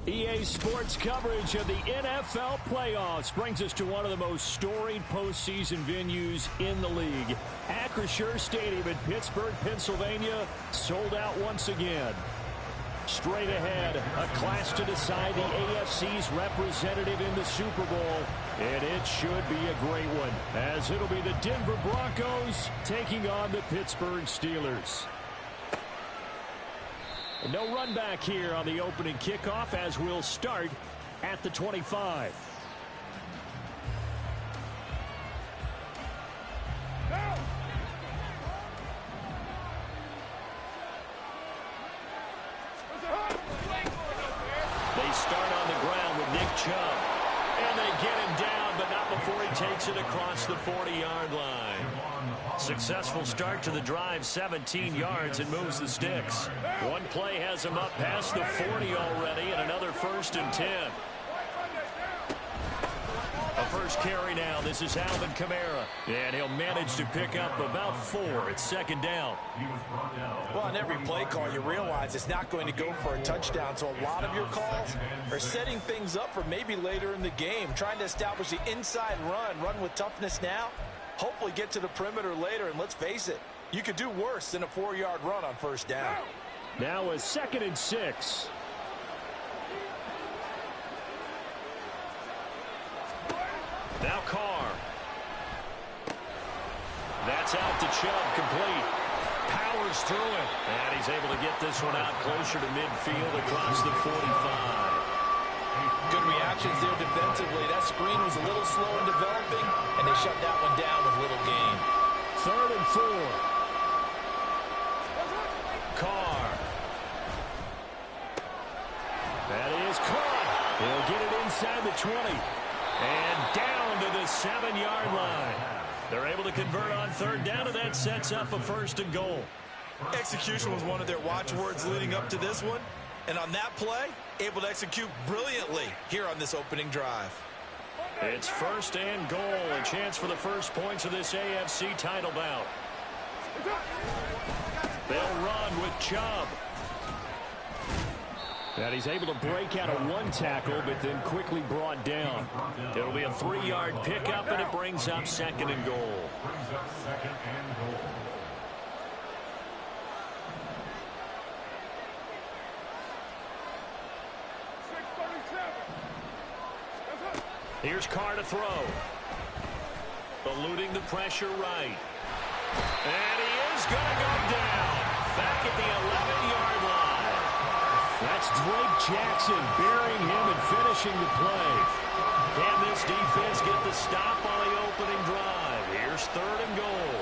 EA Sports coverage of the NFL playoffs brings us to one of the most storied postseason venues in the league. Acrisure Stadium in Pittsburgh, Pennsylvania, sold out once again. Straight ahead, a clash to decide the AFC's representative in the Super Bowl. And it should be a great one, as it'll be the Denver Broncos taking on the Pittsburgh Steelers. No run back here on the opening kickoff, as we'll start at the 25. They start on the ground with Nick Chubb. And they get him down, but not before he takes it across the 40-yard line. Successful start to the drive, 17 yards, and moves the sticks. One play has him up past the 40 already, and another 1st and 10. A first carry now. This is Alvin Kamara, and he'll manage to pick up about 4. It's 2nd down. Well, on every play call, you realize it's not going to go for a touchdown, so a lot of your calls are setting things up for maybe later in the game, trying to establish the inside run with toughness now, hopefully get to the perimeter later, and let's face it, you could do worse than a 4-yard run on 1st down. Now a 2nd and 6. Now Carr. That's out to Chubb, complete. Powers through it. And he's able to get this one out closer to midfield across the 45. Good reactions there defensively. That screen was a little slow in developing, and they shut that one down with little gain. 3rd and 4. Carr. That is caught. He'll get it inside the 20. And down to the 7-yard line. They're able to convert on 3rd down, and that sets up a 1st and goal. Execution was one of their watchwords leading up to this one. And on that play, able to execute brilliantly here on this opening drive. It's 1st and goal, a chance for the first points of this AFC title bout. They'll run with Chubb. And he's able to break out of one tackle, but then quickly brought down. It'll be a 3-yard pickup, and it brings up 2nd and goal. Here's Carr to throw. Eluding the pressure right. And he is going to go down. Back at the 11-yard line. That's Drake Jackson burying him and finishing the play. Can this defense get the stop on the opening drive? Here's 3rd and goal.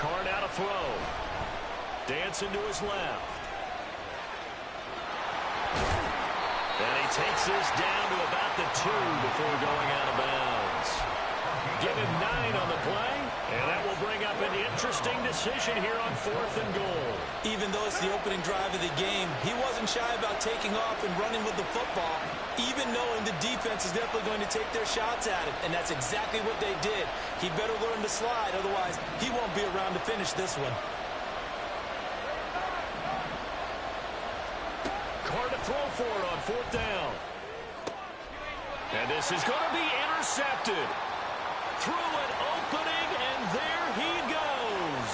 Carr now to throw. Dancing to his left. And he takes this down to about the 2 before going out of bounds. Give him 9 on the play, and that will bring up an interesting decision here on 4th and goal. Even though it's the opening drive of the game, he wasn't shy about taking off and running with the football, even knowing the defense is definitely going to take their shots at it, and that's exactly what they did. He better learn to slide, otherwise he won't be around to finish this one. Carr to throw for it on 4th down. And this is going to be intercepted. Through an opening, and there he goes.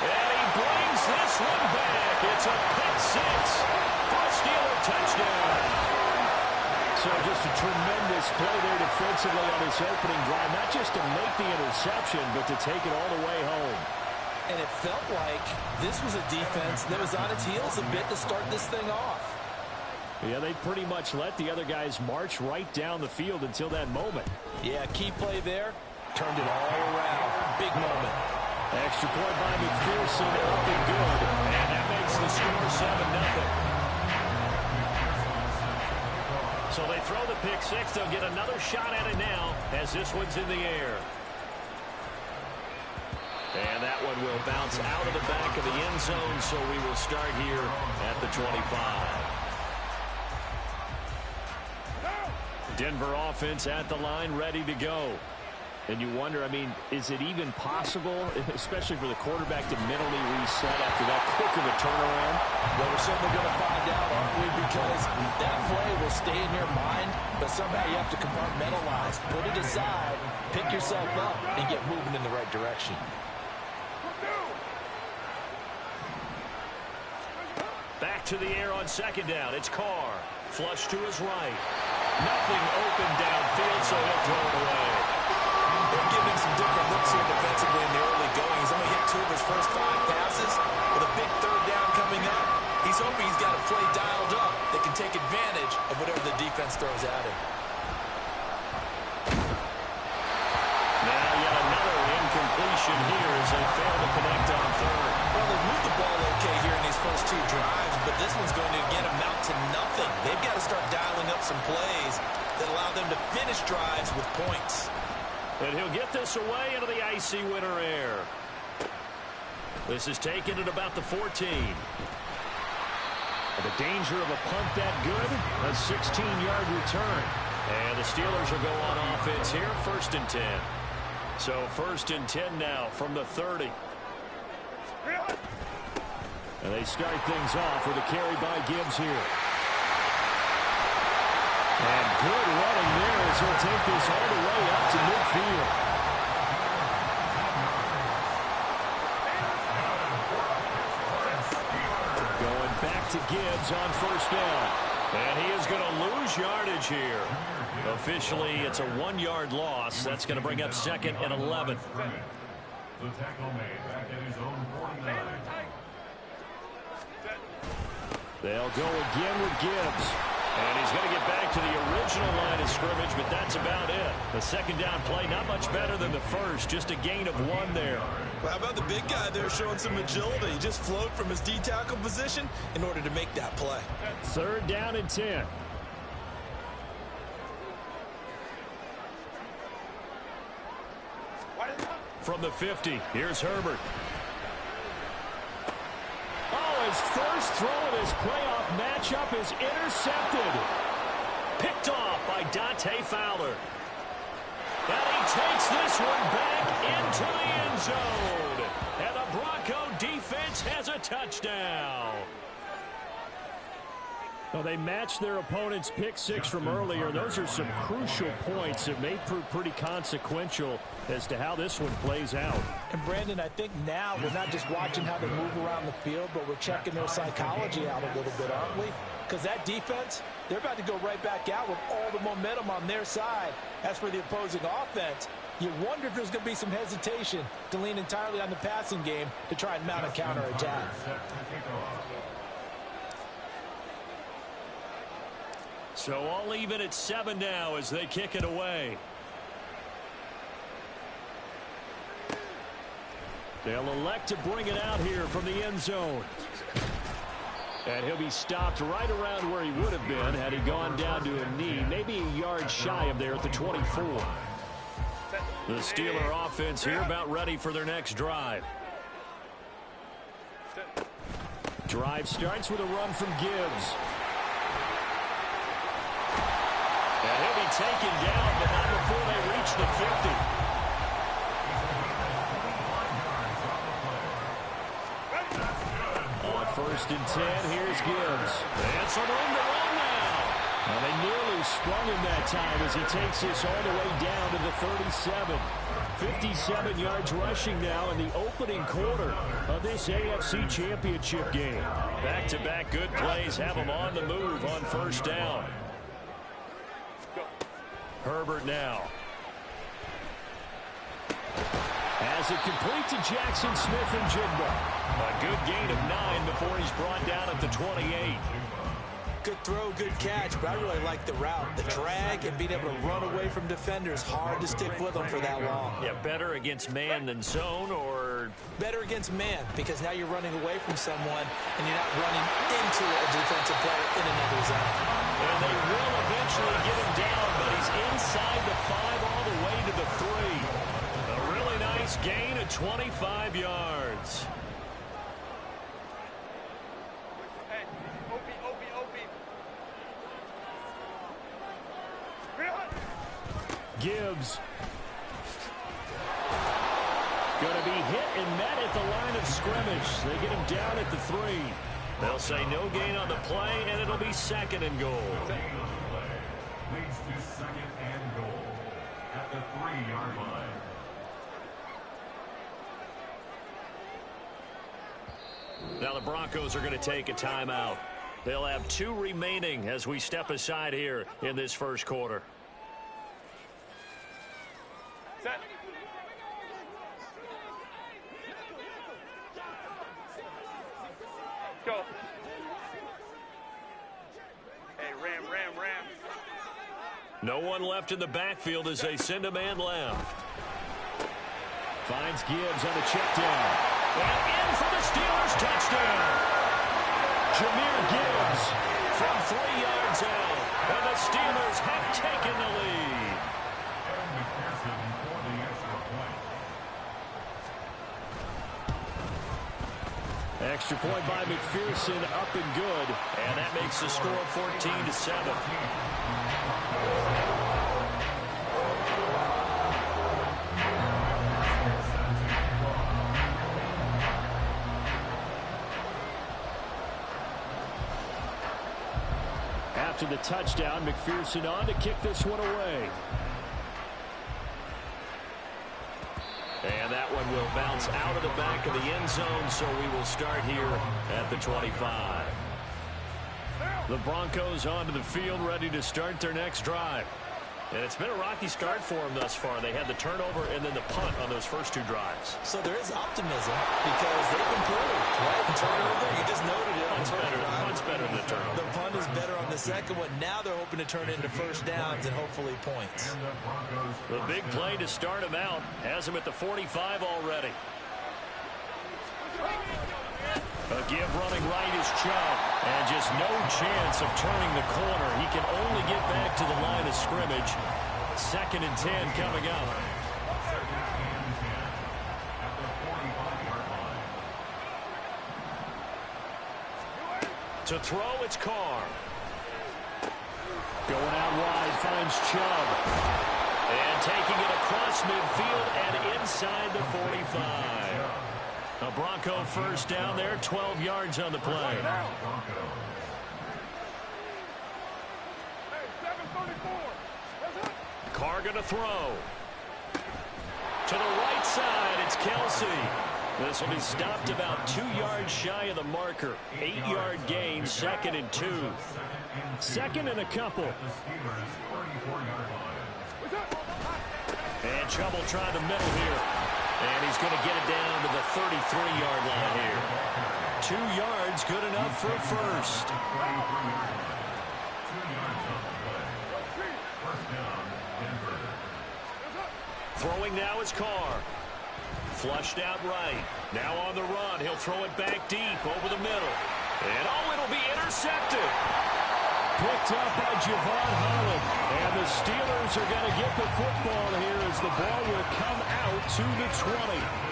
And he brings this one back. It's a pick 6 for a Steeler touchdown. So just a tremendous play there defensively on this opening drive. Not just to make the interception, but to take it all the way home. And it felt like this was a defense that was on its heels a bit to start this thing off. Yeah, they pretty much let the other guys march right down the field until that moment. Yeah, key play there. Turned it all around. Big moment. Extra point by McPherson. Up and good. And that makes the score 7-0. So they throw the pick 6. They'll get another shot at it now as this one's in the air. And that one will bounce out of the back of the end zone, so we will start here at the 25. Denver offense at the line, ready to go. And you wonder, I mean, is it even possible, especially for the quarterback, to mentally reset after that quick of a turnaround? Well, we're certainly going to find out, aren't we? Because that play will stay in your mind, but somehow you have to compartmentalize, put it aside, pick yourself up, and get moving in the right direction. Back to the air on second down. It's Carr. Flush to his right. Nothing open downfield, so he'll throw it away. They're giving some different looks here defensively in the early going. He's only hit 2 of his first 5 passes. With a big third down coming up, he's hoping he's got a play dialed up that can take advantage of whatever the defense throws at him. Now yet another incompletion here as they fail to connect on third. Well, they've moved the ball okay here in these first 2 drives, but this one's going to again amount to nothing. They've got to start dialing up some plays that allow them to finish drives with points. And he'll get this away into the icy winter air. This is taken at about the 14. The danger of a punt that good, a 16-yard return. And the Steelers will go on offense here, 1st and 10. So 1st and 10 now from the 30. And they start things off with a carry by Gibbs here. And good running there as he'll take this all the way up to midfield. Going back to Gibbs on 1st down. And he is going to lose yardage here. Officially, it's a 1-yard loss. That's going to bring up 2nd and 11. The tackle made back at his own 49. They'll go again with Gibbs. And he's going to get back to the original line of scrimmage, but that's about it. The 2nd down play, not much better than the first, just a gain of 1 there. Well, how about the big guy there showing some agility? He just flowed from his D-tackle position in order to make that play. 3rd down and 10. From the 50, here's Herbert. Oh, his first throw of this playoff matchup is intercepted. Picked off by Dante Fowler. And he takes this one back into the end zone. And the Bronco defense has a touchdown. Well, they matched their opponent's pick 6 from earlier. Those are some crucial points that may prove pretty consequential as to how this one plays out. And, Brandon, I think now we're not just watching how they move around the field, but we're checking their psychology out a little bit, aren't we? Because that defense, they're about to go right back out with all the momentum on their side. As for the opposing offense, you wonder if there's going to be some hesitation to lean entirely on the passing game to try and mount a counterattack. So all even at 7 now as they kick it away. They'll elect to bring it out here from the end zone. And he'll be stopped right around where he would have been had he gone down to a knee, maybe a yard shy of there at the 24. The Steeler offense here about ready for their next drive. Drive starts with a run from Gibbs. And he'll be taken down, but not before they reach the 50. On 1st and 10, here's Gibbs. And some room to run now. And they nearly sprung him that time as he takes this all the way down to the 37. 57 yards rushing now in the opening quarter of this AFC Championship game. Back-to-back good plays have him on the move on 1st down. Herbert now. Has it complete to Jackson Smith-Njigba. A good gain of 9 before he's brought down at the 28. Good throw, good catch, but I really like the route. The drag and being able to run away from defenders, hard to stick with them for that long. Yeah, better against man than zone, or? Better against man, because now you're running away from someone and you're not running into a defensive player in another zone. And they will eventually get him down, but he's inside the 5 all the way to the 3. A really nice gain of 25 yards. Gibbs Going to be hit and met at the line of scrimmage. They get him down at the 3. They'll say no gain on the play, and it'll be 2nd and goal. Leads to 2nd and goal at the 3-yard line. Now the Broncos are going to take a timeout. They'll have 2 remaining as we step aside here in this first quarter. Set. Go. Hey, ram. No one left in the backfield as they send a man left. Finds Gibbs on the check down. And in for the Steelers touchdown. Jahmyr Gibbs from 3 yards out. And the Steelers have taken the lead. For the extra point. Extra point by McPherson, up and good. And that makes the score 14-7. After the touchdown, McPherson on to kick this one away. And that one will bounce out of the back of the end zone, so we will start here at the 25. The Broncos onto the field, ready to start their next drive. And it's been a rocky start for them thus far. They had the turnover and then the punt on those first 2 drives. So there is optimism because they've improved, right? The turnover, you just noted it. Punt's better than the turnover. The punt is better on the second one. Now they're hoping to turn it into first downs and hopefully points. The big play to start him out has him at the 45 already. A give running right is Chubb, and just no chance of turning the corner. He can only get back to the line of scrimmage. 2nd and 10 coming up. To throw, it's Carr. Going out wide, finds Chubb. And taking it across midfield and inside the 45. A Bronco first down there, 12 yards on the play. Carr going to throw. To the right side, it's Kelsey. This will be stopped about 2 yards shy of the marker. 8-yard gain, 2nd and 2. 2nd and a couple. And Chubb will try the middle here. And he's going to get it down to the 33-yard line here. 2 yards, good enough for a first. Throwing now is Carr. Flushed out right. Now on the run. He'll throw it back deep over the middle. And oh, it'll be intercepted. Picked up by Javon Holland. And the Steelers are going to get the football here as the ball will come out to the 20.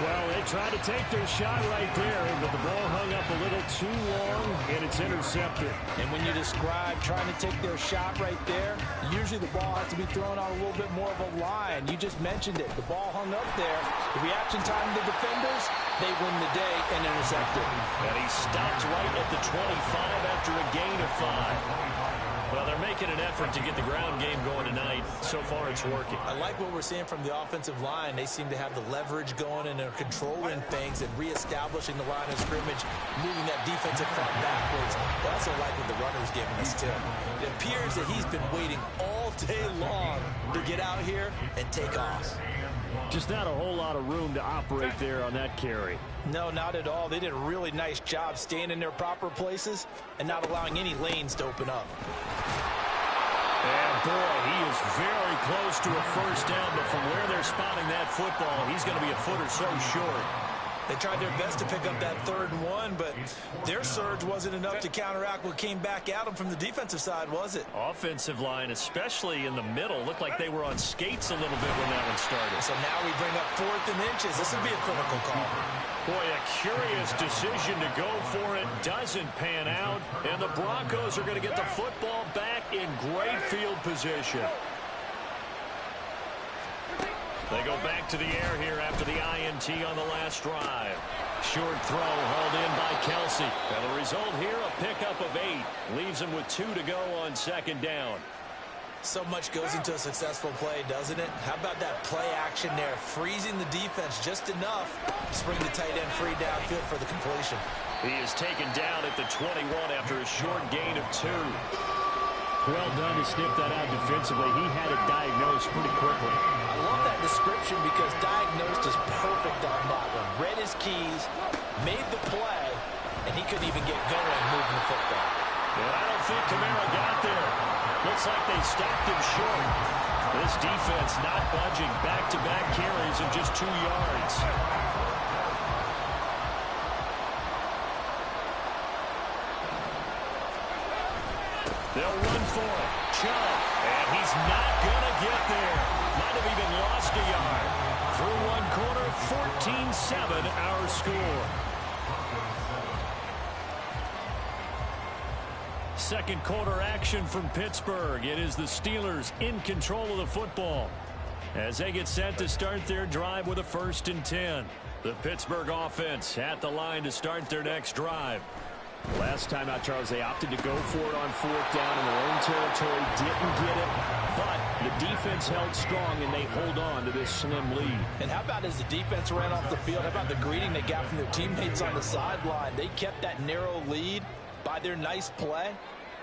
Well, they tried to take their shot right there, but the ball hung up a little too long, and it's intercepted. And when you describe trying to take their shot right there, usually the ball has to be thrown on a little bit more of a line. You just mentioned it. The ball hung up there. The reaction time of the defenders, they win the day and intercept it. And he stopped right at the 25 after a gain of 5. Well, they're making an effort to get the ground game going tonight. So far, it's working. I like what we're seeing from the offensive line. They seem to have the leverage going, and they're controlling things and reestablishing the line of scrimmage, moving that defensive front backwards. I also like what the runner's giving us, too. It appears that he's been waiting all day long to get out here and take off. Just not a whole lot of room to operate there on that carry. No, not at all. They did a really nice job staying in their proper places and not allowing any lanes to open up. And boy, he is very close to a first down, but from where they're spotting that football, he's going to be a foot or so short. They tried their best to pick up that 3rd and 1, but their surge wasn't enough to counteract what came back at them from the defensive side, was it? Offensive line, especially in the middle, looked like they were on skates a little bit when that one started. So now we bring up 4th and inches. This would be a critical call. Boy, a curious decision to go for it. Doesn't pan out, and the Broncos are going to get the football back in great field position. They go back to the air here after the INT on the last drive. Short throw hauled in by Kelsey. And the result here, a pickup of 8. Leaves him with 2 to go on second down. So much goes into a successful play, doesn't it? How about that play action there? Freezing the defense just enough to bring the tight end free downfield for the completion. He is taken down at the 21 after a short gain of 2. Well done to sniff that out defensively. He had it diagnosed pretty quickly. I love that description because diagnosed is perfect on that one. Read his keys, made the play, and he couldn't even get going moving the football. And I don't think Kamara got there. Looks like they stopped him short. This defense not budging. Back-to-back carries of just 2 yards. They'll run for it. Chubb. And he's not going to get there. Might have even lost a yard. Through one quarter, 14-7 our score. Second quarter action from Pittsburgh. It is the Steelers in control of the football as they get set to start their drive with a 1st and 10. The Pittsburgh offense at the line to start their next drive. Last time out, Charles, they opted to go for it on 4th down in their own territory. Didn't get it, but the defense held strong, and they hold on to this slim lead. And how about as the defense ran off the field, how about the greeting they got from their teammates on the sideline? They kept that narrow lead by their nice play.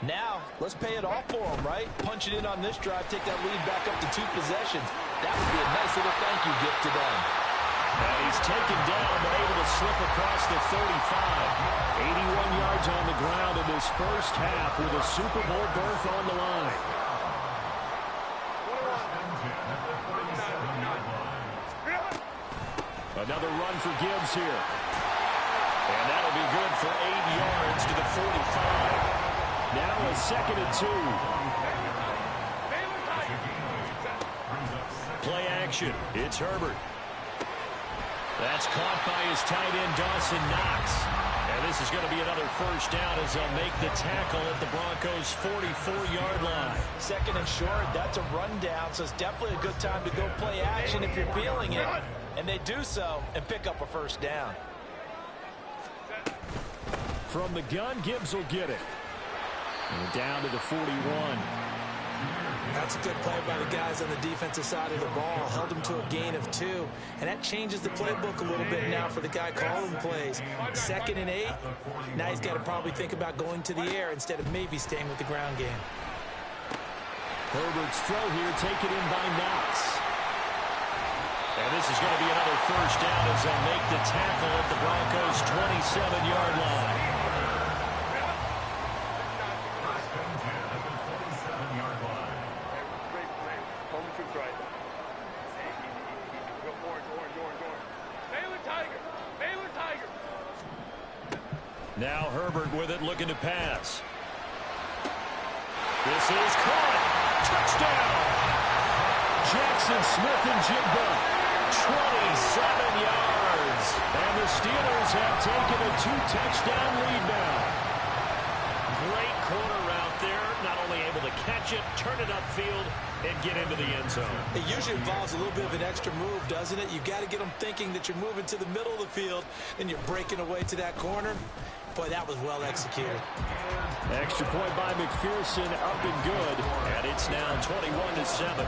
Now, let's pay it off for them, right? Punch it in on this drive, take that lead back up to 2 possessions. That would be a nice little thank you gift to them. And he's taken down, but able to slip across the 35. 81 yards on the ground in this first half with a Super Bowl berth on the line. Another run for Gibbs here. And that'll be good for 8 yards to the 45. Now a 2nd and 2. Play action. It's Herbert. That's caught by his tight end, Dawson Knox. And this is going to be another 1st down as they'll make the tackle at the Broncos' 44-yard line. 2nd and short, that's a rundown, so it's definitely a good time to go play action if you're feeling it. And they do so and pick up a 1st down. From the gun, Gibbs will get it. And down to the 41. That's a good play by the guys on the defensive side of the ball. Held them to a gain of 2. And that changes the playbook a little bit now for the guy calling plays. 2nd and 8. Now he's got to probably think about going to the air instead of maybe staying with the ground game. Herbert's throw here taken in by Knox. And this is going to be another 1st down as they'll make the tackle at the Broncos' 27-yard line. Now Herbert with it, looking to pass. This is caught. Touchdown. Jackson Smith-Njigba, 27 yards. And the Steelers have taken a 2-touchdown lead now. Great corner route there. Not only able to catch it, turn it upfield, and get into the end zone. It usually involves a little bit of an extra move, doesn't it? You've got to get them thinking that you're moving to the middle of the field, and you're breaking away to that corner. Boy, that was well executed. Extra point by McPherson, up and good. And it's now 21-7.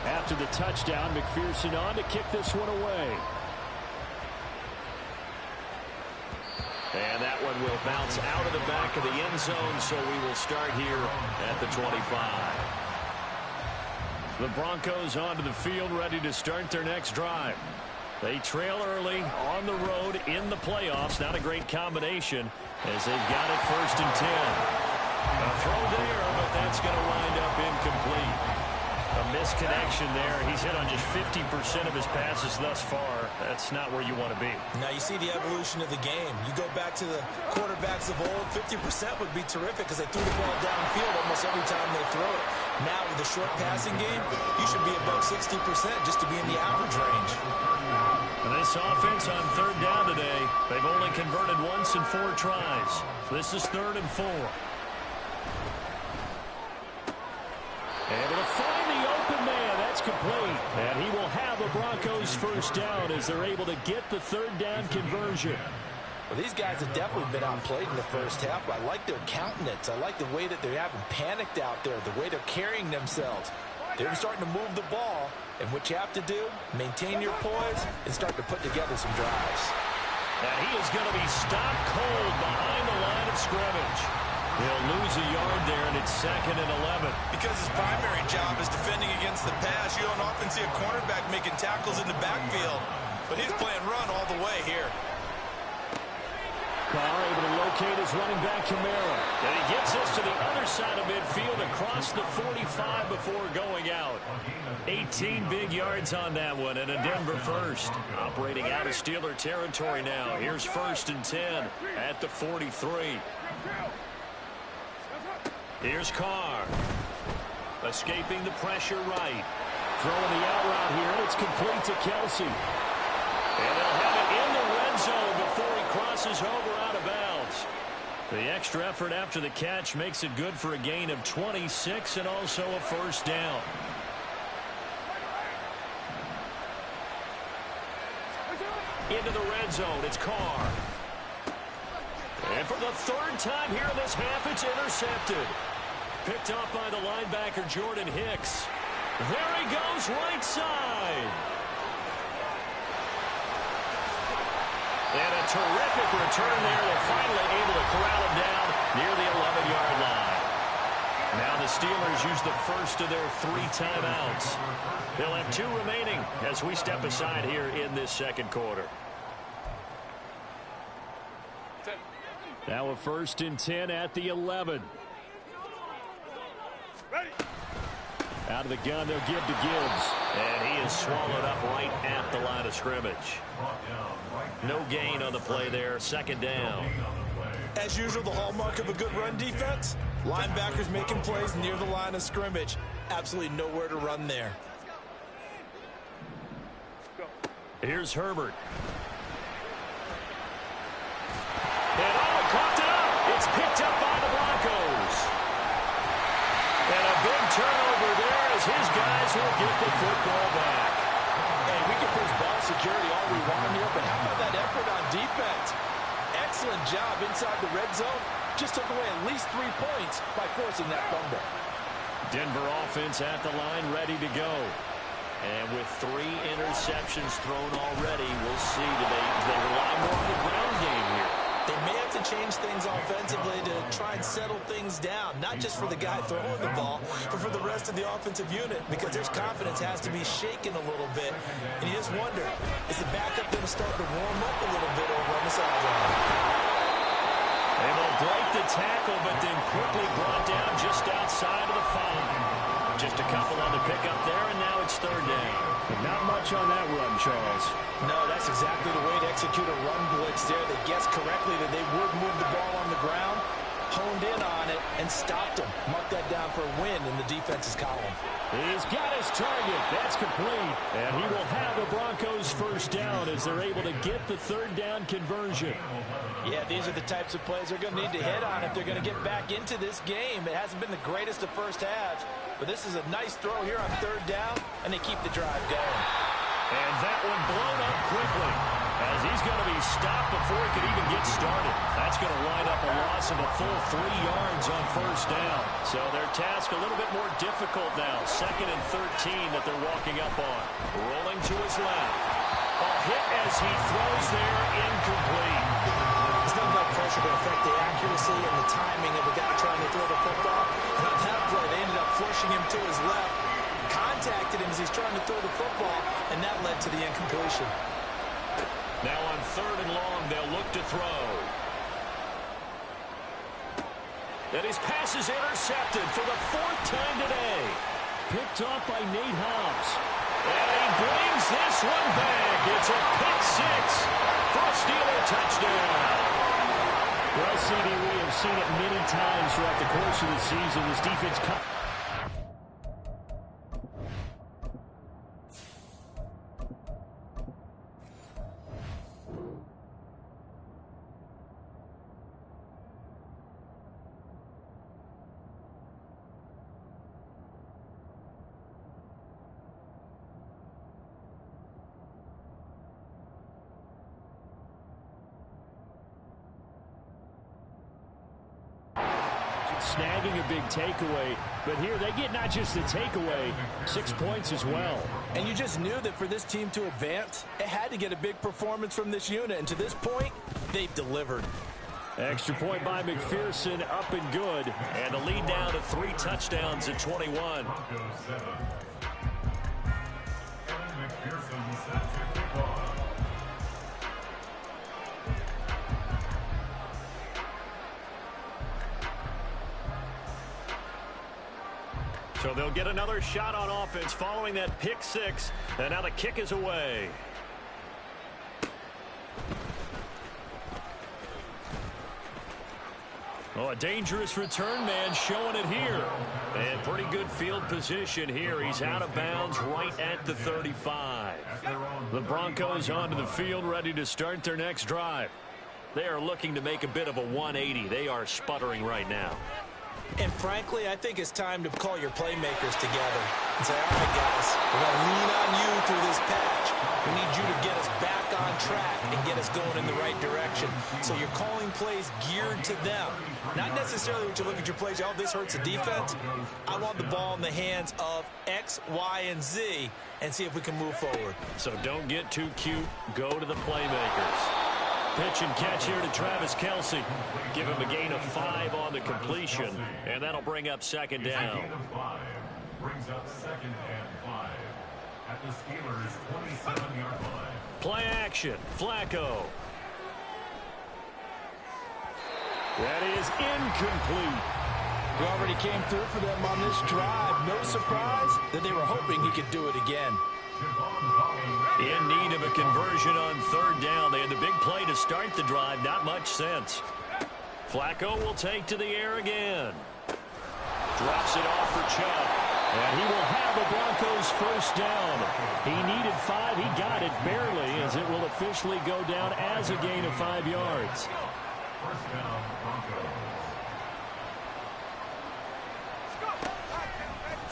After the touchdown, McPherson on to kick this one away. And that one will bounce out of the back of the end zone, so we will start here at the 25. The Broncos onto the field, ready to start their next drive. They trail early on the road in the playoffs. Not a great combination as they've got it 1st and 10. A throw there, but that's going to wind up incomplete. A misconnection there. He's hit on just 50% of his passes thus far. That's not where you want to be. Now you see the evolution of the game. You go back to the quarterbacks of old, 50% would be terrific because they threw the ball downfield almost every time they throw it. Now with the short passing game, you should be above 60% just to be in the average range. And this offense on 3rd down today, they've only converted once in 4 tries. This is 3rd and 4. Able to find the open man. That's complete. And he will have the Broncos first down as they're able to get the third down conversion. Well, these guys have definitely been outplayed in the first half. I like their countenance. I like the way that they haven't panicked out there, the way they're carrying themselves. They're starting to move the ball, and what you have to do, maintain your poise and start to put together some drives. And he is going to be stopped cold behind the line of scrimmage. He'll lose a yard there, and it's 2nd and 11. Because his primary job is defending against the pass. You don't often see a cornerback making tackles in the backfield, but he's playing run all the way here. Carr able to locate his running back, Kamara. And he gets us to the other side of midfield across the 45 before going out. 18 big yards on that one, and a Denver first. Operating out of Steeler territory now. Here's 1st and 10 at the 43. Here's Carr. Escaping the pressure right. Throwing the out route here, and it's complete to Kelsey. And they'll have it in the red zone before he crosses over out of bounds. The extra effort after the catch makes it good for a gain of 26 and also a first down. Into the red zone, it's Carr. And for the 3rd time here in this half, it's intercepted. Picked off by the linebacker, Jordan Hicks. There he goes, right side. And a terrific return there. They're finally able to corral him down near the 11-yard line. Now the Steelers use the first of their 3 timeouts. They'll have 2 remaining as we step aside here in this second quarter. Now a 1st and 10 at the 11. Ready. Out of the gun, they'll give to Gibbs. And he is swallowed up right at the line of scrimmage. No gain on the play there. 2nd down. As usual, the hallmark of a good run defense, linebackers making plays near the line of scrimmage. Absolutely nowhere to run there. Here's Herbert. And caught it up. It's picked up by the Broncos. And a big turnover there as his guys will get the football back. Hey, we can push ball security all we want here, but how about that effort on defense? Excellent job inside the red zone. Just took away at least 3 points by forcing that fumble. Denver offense at the line, ready to go. And with 3 interceptions thrown already, we'll see. Do they rely more on the ground game here? They may have to change things offensively to try and settle things down, not just for the guy throwing the ball, but for the rest of the offensive unit, because their confidence has to be shaken a little bit. And you just wonder, is the backup going to start to warm up a little bit over on the sideline? Able to break the tackle, but then quickly brought down just outside of the 5. Just a couple on the pickup there, and now it's 3rd down. Not much on that run, Charles. No, that's exactly the way to execute a run blitz there. They guessed correctly that they would move the ball on the ground, honed in on it, and stopped them. Marked that down for a win in the defense's column. He's got his target. That's complete. And he will have the Broncos first down as they're able to get the 3rd down conversion. Yeah, these are the types of plays they're going to need to hit on if they're going to get back into this game. It hasn't been the greatest of first halves, but this is a nice throw here on 3rd down, and they keep the drive going. And that one blown up quickly as he's going to be stopped before he could even get started. That's going to line up a loss of a full 3 yards on 1st down. So their task a little bit more difficult now. 2nd and 13 that they're walking up on. Rolling to his left. A hit as he throws there, incomplete. There's nothing like pressure to affect the accuracy and the timing of the guy trying to throw the football. And on that play, they ended up flushing him to his left. Contacted him as he's trying to throw the football, and that led to the incompletion. Now on 3rd and long, they'll look to throw. And his pass is intercepted for the 4th time today. Picked off by Nate Hobbs. And he brings this one back. It's a pick 6 for a Steeler touchdown. Well, CD, we have seen it many times throughout the course of the season. This defense snagging a big takeaway. But here they get not just the takeaway, 6 points as well. And you just knew that for this team to advance, it had to get a big performance from this unit. And to this point, they've delivered. Extra point by McPherson, up and good. And the lead down to 3 touchdowns at 21. So they'll get another shot on offense following that pick 6. And now the kick is away. Oh, a dangerous return man showing it here. And pretty good field position here. He's out of bounds right at the 35. The Broncos onto the field ready to start their next drive. They are looking to make a bit of a 180. They are sputtering right now. And frankly, I think it's time to call your playmakers together and say, all right, guys, we're going to lean on you through this patch. We need you to get us back on track and get us going in the right direction. So you're calling plays geared to them. Not necessarily when you look at your plays, oh, this hurts the defense. I want the ball in the hands of X, Y, and Z and see if we can move forward. So don't get too cute. Go to the playmakers. Pitch and catch here to Travis Kelce. Give him a gain of 5 on the completion, and that'll bring up second down. Brings up 2nd and 5 at the Steelers' 27-yard line. Play action. Flacco. That is incomplete. He already came through for them on this drive. No surprise that they were hoping he could do it again. In need of a conversion on 3rd down. They had the big play to start the drive. Not much sense. Flacco will take to the air again. Drops it off for Chubb. And he will have the Broncos first down. He needed 5. He got it barely, as it will officially go down as a gain of 5 yards. First down, Broncos.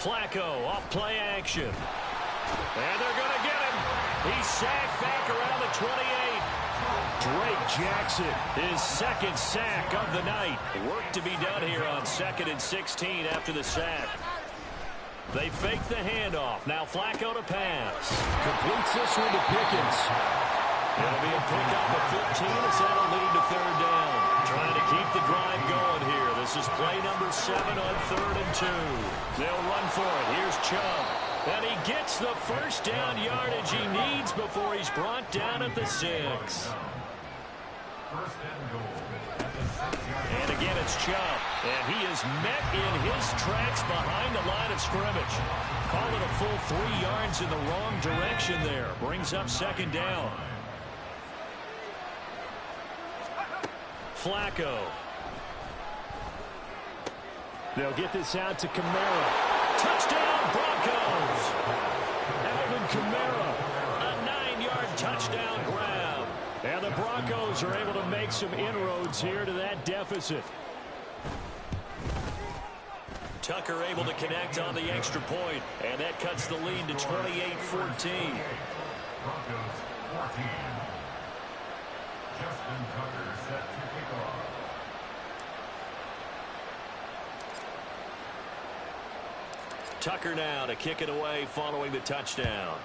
Flacco off play action. And they're going to get him. He's sacked back around the 28. Drake Jackson, his 2nd sack of the night. Work to be done here on 2nd and 16 after the sack. They fake the handoff. Now Flacco to pass. Completes this one to Pickens. It'll be a pickup of 15 as that'll lead to 3rd down. Trying to keep the drive going here. This is play number 7 on 3rd and 2. They'll run for it. Here's Chubb. And he gets the first down yardage he needs before he's brought down at the 6. First and goal. And again, it's Chubb. And he is met in his tracks behind the line of scrimmage. Call it a full 3 yards in the wrong direction there. Brings up 2nd down. Flacco. They'll get this out to Kamara. Touchdown, Broncos! Alvin Kamara, a 9-yard touchdown grab. And the Broncos are able to make some inroads here to that deficit. Tucker able to connect on the extra point, and that cuts the lead to 28-14. Broncos 14. Justin Tucker set to kick off. Tucker now to kick it away following the touchdown.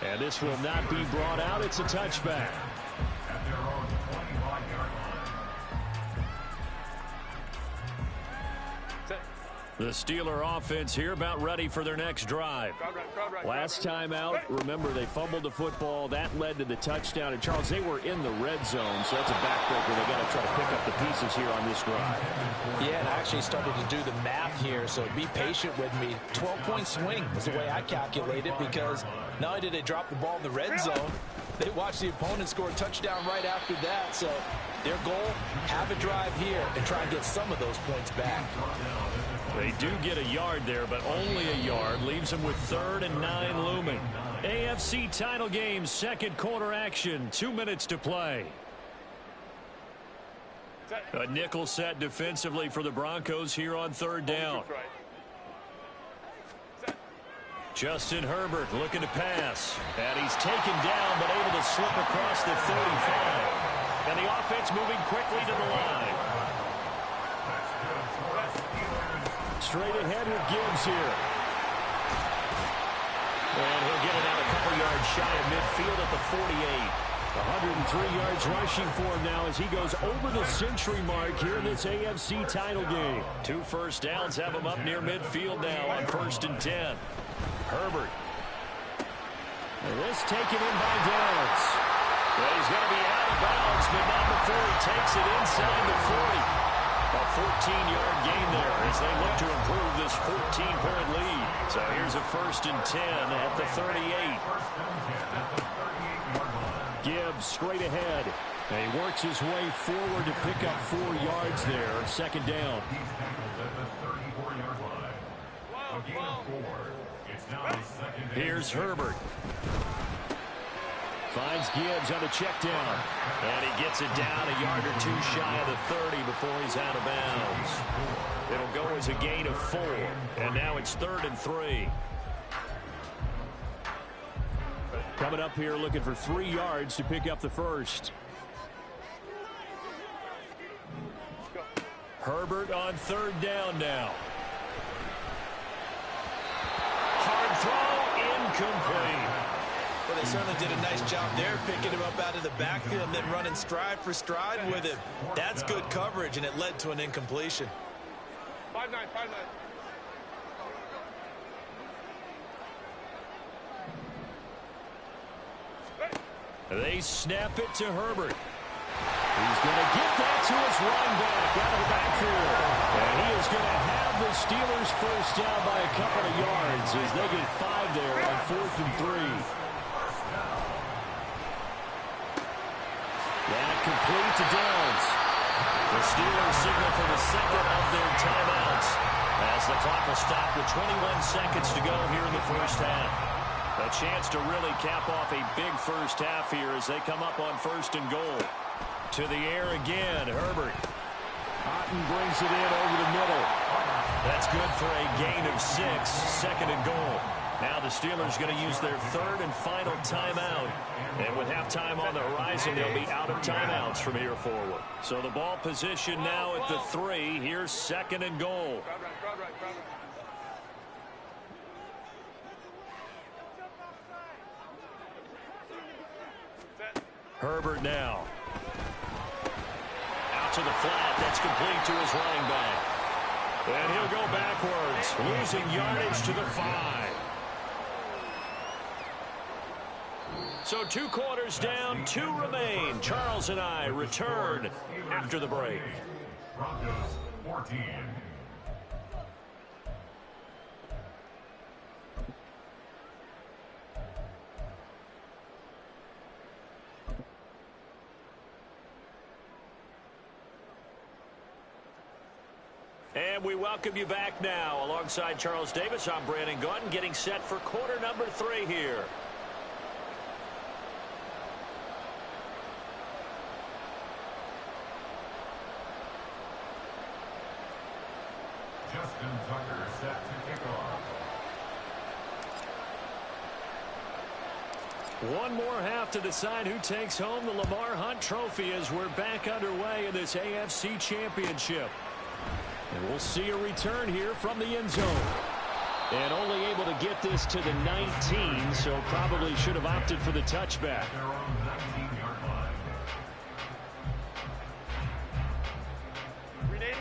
And this will not be brought out. It's a touchback. At their own 25-yard line. The Steeler offense here about ready for their next drive. Last time out, remember, they fumbled the football. That led to the touchdown. And, Charles, they were in the red zone, so that's a backbreaker. They got to try to pick up the pieces here on this drive. Yeah, and I actually started to do the math here, so be patient with me. 12-point swing is the way I calculate it, because not only did they drop the ball in the red zone, they watched the opponent score a touchdown right after that. So their goal, have a drive here and try and get some of those points back. They do get a yard there, but only a yard. Leaves them with 3rd and 9 looming. AFC title game, second quarter action. 2 minutes to play. A nickel set defensively for the Broncos here on 3rd down. Justin Herbert looking to pass. And he's taken down, but able to slip across the 35. And the offense moving quickly to the line. Straight ahead with Gibbs here. And he'll get it out a couple yards shy of midfield at the 48. 103 yards rushing for him now as he goes over the century mark here in this AFC title game. 2 first downs have him up near midfield now on 1st and 10. Herbert. And this taken in by Downs. Well, he's going to be out of bounds, but not before he takes it inside the 40. A 14-yard gain there as they look to improve this 14-point lead. So here's a 1st and 10 at the 38. Gibbs straight ahead. And he works his way forward to pick up 4 yards there. 2nd down. Here's Herbert. Finds Gibbs on a check down. And he gets it down a yard or 2 shy of the 30 before he's out of bounds. It'll go as a gain of 4. And now it's 3rd and 3. Coming up here looking for 3 yards to pick up the first. Herbert on 3rd down now. Hard throw, incomplete. Well, they certainly did a nice job there, picking him up out of the backfield and then running stride for stride with him. That's good coverage, and it led to an incompletion. 5-9, 5-9. They snap it to Herbert. He's going to get that to his running back out of the backfield. And he is going to have the Steelers first down by a couple of yards as they get 5 there on 4th and 3. That complete to Downs. The Steelers signal for the 2nd of their timeouts as the clock will stop with 21 seconds to go here in the first half. A chance to really cap off a big first half here as they come up on 1st and goal. To the air again, Herbert. Otten brings it in over the middle. That's good for a gain of 6, 2nd and goal. Now the Steelers going to use their 3rd and final timeout. And with halftime on the horizon, they'll be out of timeouts from here forward. So the ball position now at the 3. Here's 2nd and goal. Herbert now. Out to the flat. That's complete to his running back. And he'll go backwards, losing yardage to the 5. So 2 quarters down, 2 remain. Charles and I return after the break. Broncos 14. And we welcome you back now. Alongside Charles Davis, I'm Brandon Gaudin, getting set for quarter number 3 here. Justin Tucker set to kick off. One more half to decide who takes home the Lamar Hunt Trophy as we're back underway in this AFC Championship. And we'll see a return here from the end zone. And only able to get this to the 19, so probably should have opted for the touchback. They're on the 19-yard line.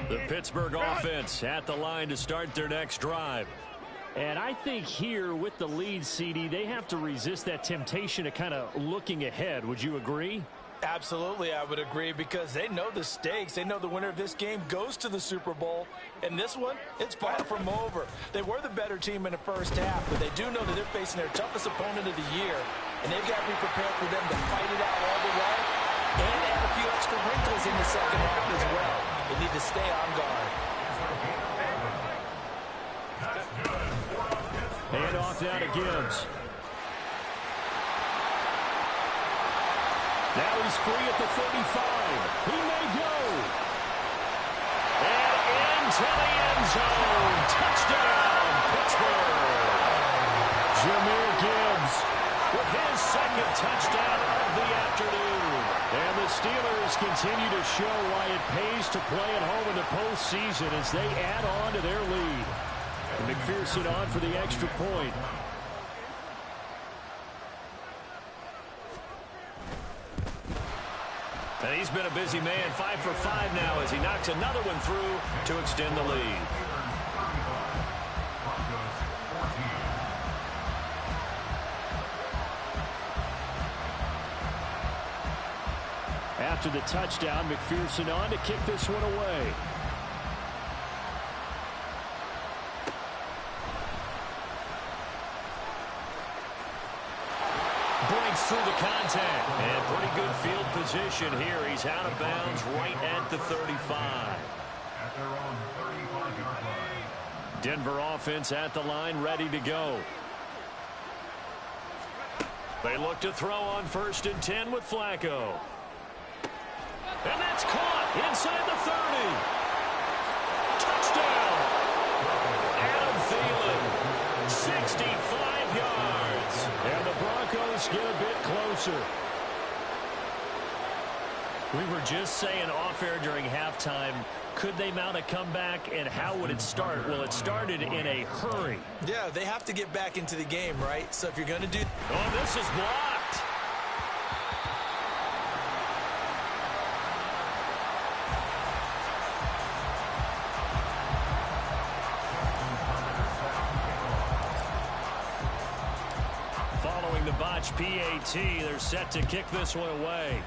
The Pittsburgh offense at the line to start their next drive. And I think here with the lead, CD, they have to resist that temptation of kind of looking ahead. Would you agree? Absolutely, I would agree, because they know the stakes. They know the winner of this game goes to the Super Bowl. And this one, it's far from over. They were the better team in the first half, but they do know that they're facing their toughest opponent of the year. And they've got to be prepared for them to fight it out all the way and add a few extra wrinkles in the second half as well. They need to stay on guard. Hand off now to Gibbs. Now he's free at the 35. He may go. And into the end zone. Touchdown, Pittsburgh. Jahmyr Gibbs with his second touchdown of the afternoon. And the Steelers continue to show why it pays to play at home in the postseason as they add on to their lead. And McPherson on for the extra point. And he's been a busy man, 5 for 5 now as he knocks another one through to extend the lead. After the touchdown, McPherson on to kick this one away. Breaks through the contact. And pretty good field position here. He's out of bounds right at the 35. At their own 35-yard line. Denver offense at the line, ready to go. They look to throw on 1st and 10 with Flacco. And that's caught inside the 30. Touchdown. Adam Thielen, 65 yards. And the Broncos get a bit closer. We were just saying off air during halftime, could they mount a comeback and how would it start? Well, it started in a hurry. Yeah, they have to get back into the game, right? So if you're going to do... Oh, this is blocked. Following the botch PAT, they're set to kick this one away.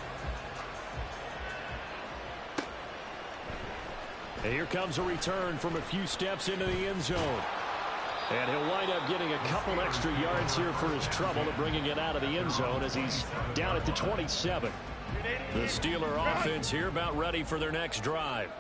And here comes a return from a few steps into the end zone. And he'll wind up getting a couple extra yards here for his trouble to bringing it out of the end zone as he's down at the 27. The Steeler offense here about ready for their next drive.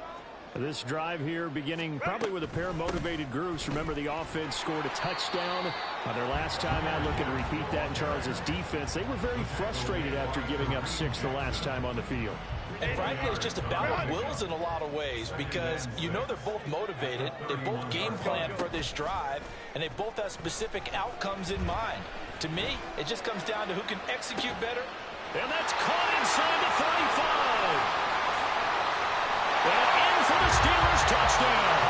This drive here beginning probably with a pair of motivated groups. Remember, the offense scored a touchdown on their last time out. Looking to repeat that in Charles' defense. They were very frustrated after giving up 6 the last time on the field. And frankly, it's just a battle of wills in a lot of ways because you know they're both motivated. They both game plan for this drive, and they both have specific outcomes in mind. To me, it just comes down to who can execute better. And that's caught inside the 35. And in for the Steelers touchdown.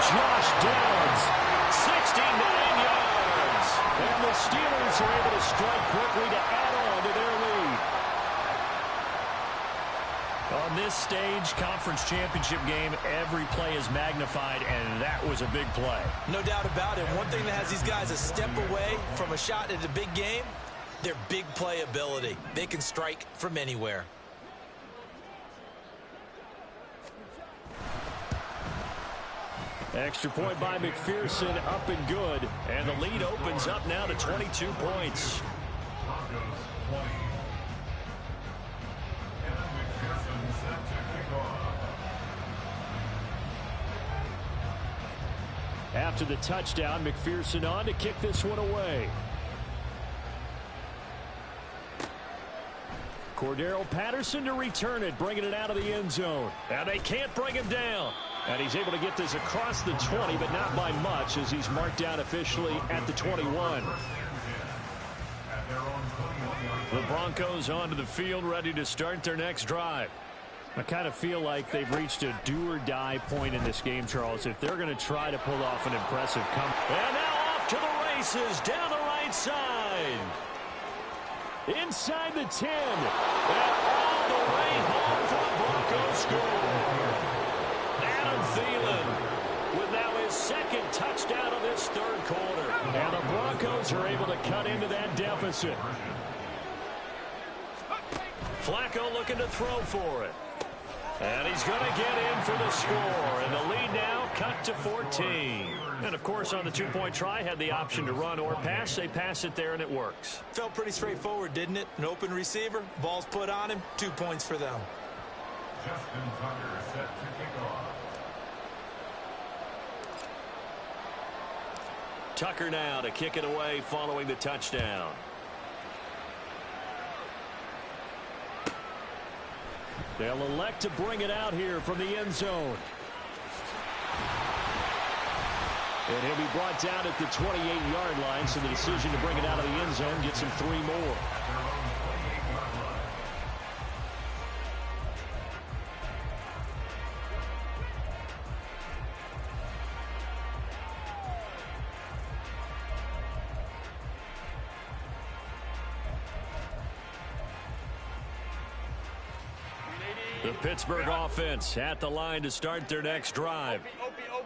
Josh Downs, 69 yards. and the Steelers are able to strike quickly to add on to their lead. On this stage, conference championship game, every play is magnified, and that was a big play. No doubt about it. One thing that has these guys a step away from a shot at a big game, their big play ability. They can strike from anywhere. Extra point by McPherson, up and good. And the lead opens up now to 22 points. Broncos 20. And McPherson set to kick off. After the touchdown, McPherson on to kick this one away. Cordero Patterson to return it, bringing it out of the end zone. And they can't bring him down. And he's able to get this across the 20, but not by much as he's marked down officially at the 21. At their own 21-yard The Broncos onto the field, ready to start their next drive. I kind of feel like they've reached a do-or-die point in this game, Charles, if they're going to try to pull off an impressive comeback. And now off to the races, down the right side. Inside the 10. And all the way home for the Broncos score. Adam Thielen with now his second touchdown of this third quarter. And the Broncos are able to cut into that deficit. Flacco looking to throw for it. And he's going to get in for the score. And the lead now cut to 14. And, of course, on the two-point try, had the option to run or pass. They pass it there, and it works. Felt pretty straightforward, didn't it? An open receiver, ball's put on him, 2 points for them. Justin Tucker set to kick off. Tucker now to kick it away following the touchdown. They'll elect to bring it out here from the end zone. And he'll be brought down at the 28-yard line, so the decision to bring it out of the end zone gets him 3 more. The Pittsburgh offense at the line to start their next drive.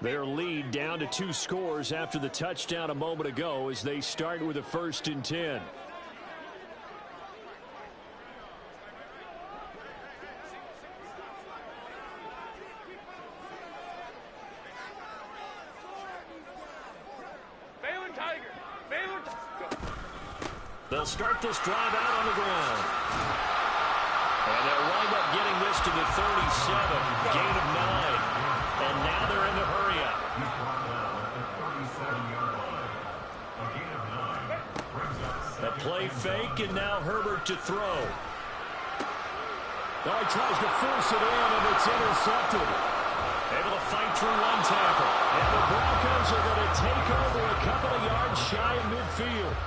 Their lead down to 2 scores after the touchdown a moment ago as they start with a 1st and 10. They'll start this drive out on the ground. And they'll wind up getting this to the 37, gain of 9. And now they're in the hurry up. A play fake, and now Herbert to throw. Oh, he tries to force it in, and it's intercepted. Able to fight through 1 tackle. And the Broncos are going to take over a couple of yards shy of midfield.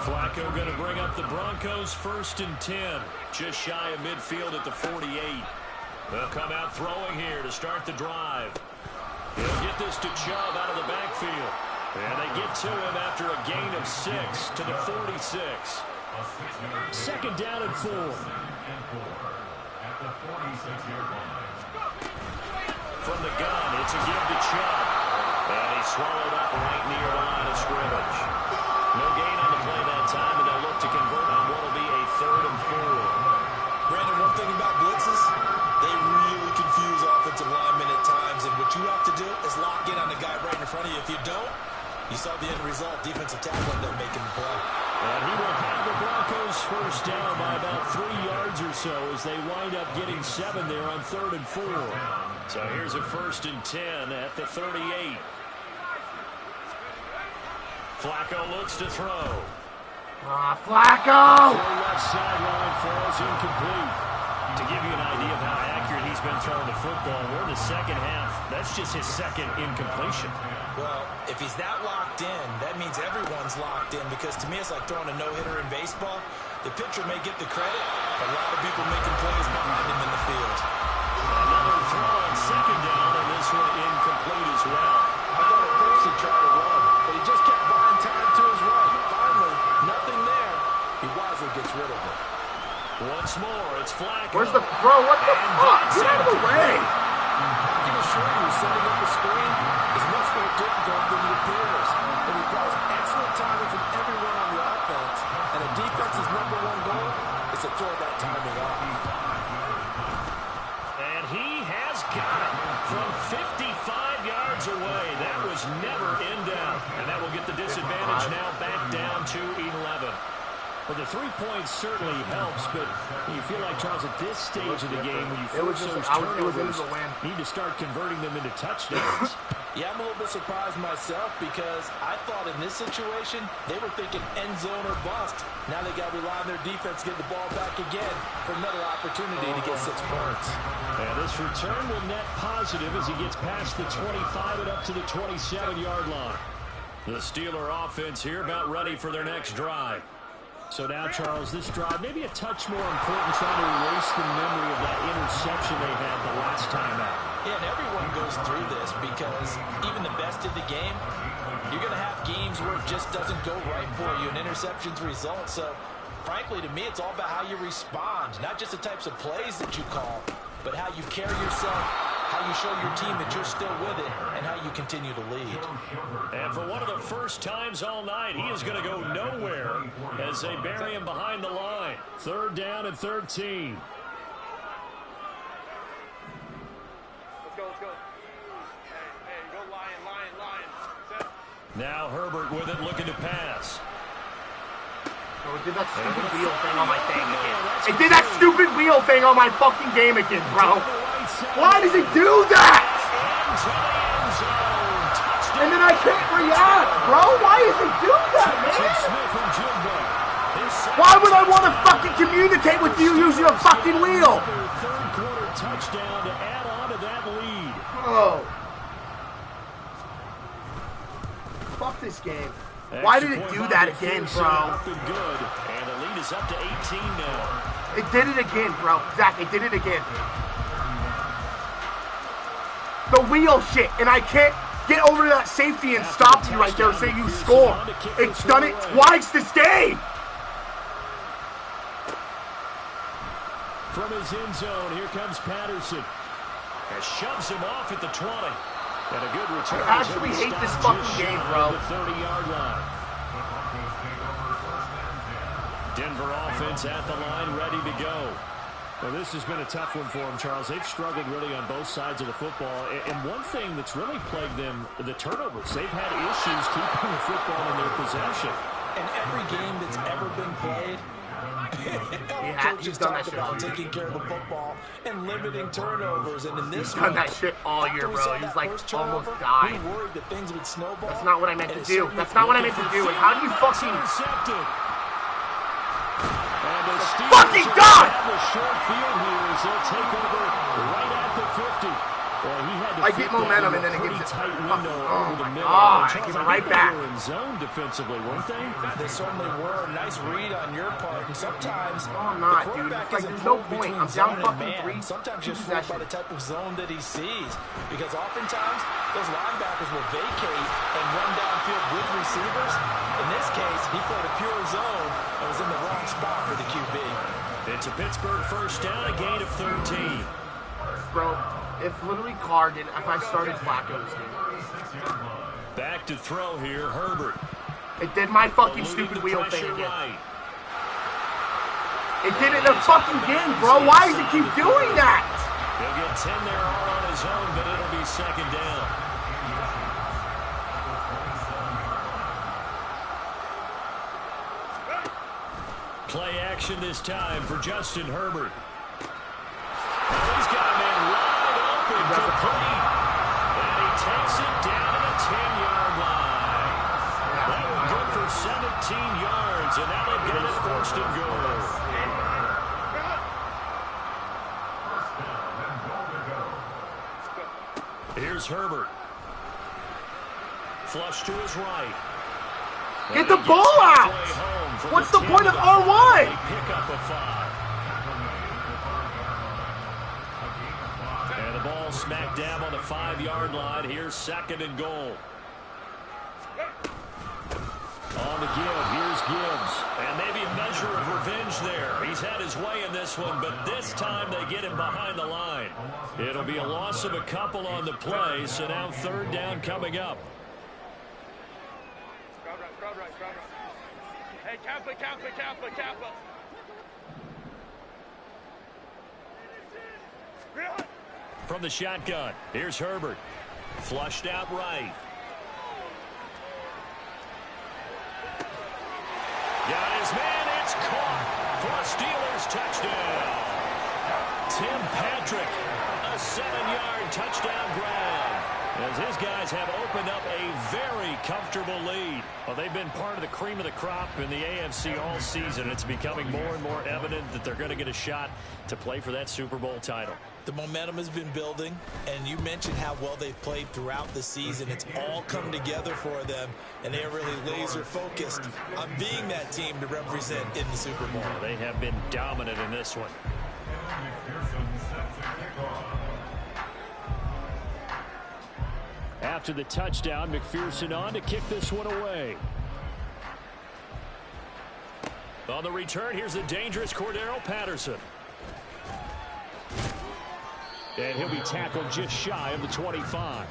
Flacco going to bring up the Broncos 1st and 10. Just shy of midfield at the 48. They'll come out throwing here to start the drive. He'll get this to Chubb out of the backfield. And they get to him after a gain of 6 to the 46. 2nd down and 4. From the gun, it's a give to Chubb. And he's swallowed up right near the line of scrimmage. No gain on the play that time, and they'll look to convert on what will be a 3rd and 4. Brandon, one thing about blitzes, they really confuse offensive linemen at times, and what you have to do is lock in on the guy right in front of you. If you don't, you saw the end result. Defensive tackle ended up making the play. And he will have the Broncos 1st down by about 3 yards or so as they wind up getting 7 there on 3rd and 4. So here's a 1st and 10 at the 38. Flacco looks to throw. Flacco! The left sideline falls incomplete. To give you an idea of how accurate he's been throwing the football, we're in the 2nd half. That's just his 2nd incompletion. Well, if he's that locked in, that means everyone's locked in, because to me it's like throwing a no-hitter in baseball. The pitcher may get the credit, but a lot of people making plays behind him in the field. Another throw on 2nd down, and this one incomplete as well. I thought at first he tried to run, but he just kept buying time to his right. Finally, nothing there. He wisely gets rid of it. Once more, it's Flacco. Where's the throw? What the fuck? Get out of the way! I can assure you, setting up the screen is much more difficult than it appears. It requires excellent timing from everyone on the offense, and a defense's #1 goal is to throw that timing off. And he has got it from 55 yards away. That was never in doubt. And that will get the disadvantage now back down to 11. Well, the 3 points certainly helps, but you feel like, Charles, at this stage of the game, when you force those turnovers, you need to start converting them into touchdowns. Yeah, I'm a little bit surprised myself, because I thought in this situation, they were thinking end zone or bust. Now they got to rely on their defense to get the ball back again for another opportunity to get 6 points. And this return will net positive as he gets past the 25 and up to the 27-yard line. The Steeler offense here about ready for their next drive. So now, Charles, this drive maybe a touch more important, trying to erase the memory of that interception they had the last time out. Yeah, and everyone goes through this, because even the best in the game, you're going to have games where it just doesn't go right for you, and interceptions result. So, frankly, to me, it's all about how you respond, not just the types of plays that you call, but how you carry yourself, how you show your team that you're still with it, and how you continue to lead. And for one of the first times all night, he is going to go nowhere as they bury him behind the line. 3rd down and 13. Let's go. Hey, go Lion. Set. Now Herbert with it, looking to pass. Oh, it did that stupid wheel thing on my thing again. It did that stupid wheel thing on my fucking game again, bro. Why does it do that? And then I can't react, bro. Why does it do that, man? Why would I want to fucking communicate with you using a fucking wheel? Third quarter touchdown to add on to that lead. Oh. this game. Why did it do that again, bro? Good. And the lead is up to 18 now. It did it again, bro. Zach, it did it again. The wheel shit, and I can't get over to that safety and stop you right there, say you score. It's done it twice this game. From his end zone, here comes Patterson. And shoves him off at the 20. And a good return. I actually hate this fucking game, bro. The 30-yard line. Denver offense at the line, ready to go. Well, this has been a tough one for them, Charles. They've struggled really on both sides of the football. And one thing that's really plagued them, the turnovers. They've had issues keeping the football in their possession. In every game that's ever been played, He's done that shit all year. Taking care of the football and limiting turnovers. And in this He's done that shit all year, bro. He's like almost died. Worried that things would snowball. That's not what I meant to do. That's not what I meant to do. And how do you fucking... Fucking God! The short field here as they'll take over right at the 50. Well, he had to I get momentum and then it gives it. tight window over the middle. Oh, he's right back. They were in zone defensively, weren't they? They certainly were. Nice read on your part. And sometimes I'm not, dude. It's like there's no point. I'm down fucking 3. Sometimes you're fooled by the type of zone that he sees. Because oftentimes those linebackers will vacate and run downfield with receivers. In this case, he played a pure zone and was in the wrong spot for the QB. It's a Pittsburgh first down, a gain of 13. Bro, if literally Carr did, if I started Flacco this game. Back to throw here, Herbert. It did my fucking stupid wheel thing again. Right. It did it the fucking game, bro. Why does it keep doing that? He'll get 10 there all on his own, but it'll be second down. Play action this time for Justin Herbert. He's got a man wide open, complete. And he takes it down to the 10-yard line. That was good for 17 yards, and now they've got it first and goal. Here's Herbert. Flush to his right. Get the ball out! What's the point of R1? Pick up a 5. And the ball smack dab on the 5-yard line. Here's second and goal. On the give, here's Gibbs. And maybe a measure of revenge there. He's had his way in this one, but this time they get him behind the line. It'll be a loss of a couple on the play, so now third down coming up. Crowd right. Hey, Kappa. From the shotgun, here's Herbert. Flushed out right. Got his man, it's caught for a Steelers touchdown. Tim Patrick, a 7-yard touchdown grab. As his guys have opened up a very comfortable lead. Well, they've been part of the cream of the crop in the AFC all season. It's becoming more and more evident that they're going to get a shot to play for that Super Bowl title. The momentum has been building, and you mentioned how well they've played throughout the season. It's all come together for them, and they are really laser-focused on being that team to represent in the Super Bowl. They have been dominant in this one. After the touchdown, McPherson on to kick this one away. On the return, here's the dangerous Cordero Patterson. And he'll be tackled just shy of the 25.